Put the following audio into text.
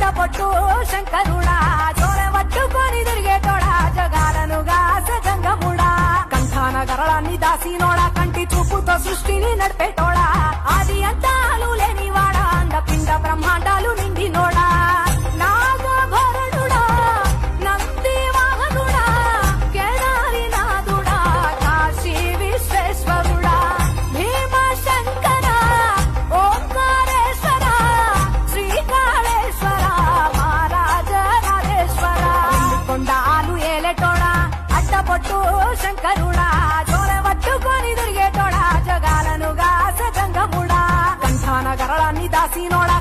అడ్డపొట్టు శంకరుడా చోరె పట్టుకొని తిరిగేటోడా జగాలను గాస జంగముడా కంఠాన గరళాన్ని దాసినోడా కంటి చూపుతో సృష్టిని నడిపేటోడా ఆది అంతాలు లేనివాడా అండ పిండ బ్రహ్మాండాలు నిండినోడా నాగభరణుడా నంది వాహనుడా కేదారి నాథుడా కాశీ విశ్వేశ్వరుడా భీమ శంకర ఓంకారేశ్వర శ్రీకాళేశ్వర మహారాజ రాజేశ్వర కొండాలు ఏలేటోడా అడ్డపొట్టు శంకరుడా చోరె పట్టుకొని తిరిగేటోడా జగాలను గాస జంగముడా కంఠాన గరళాన్ని దాసినోడా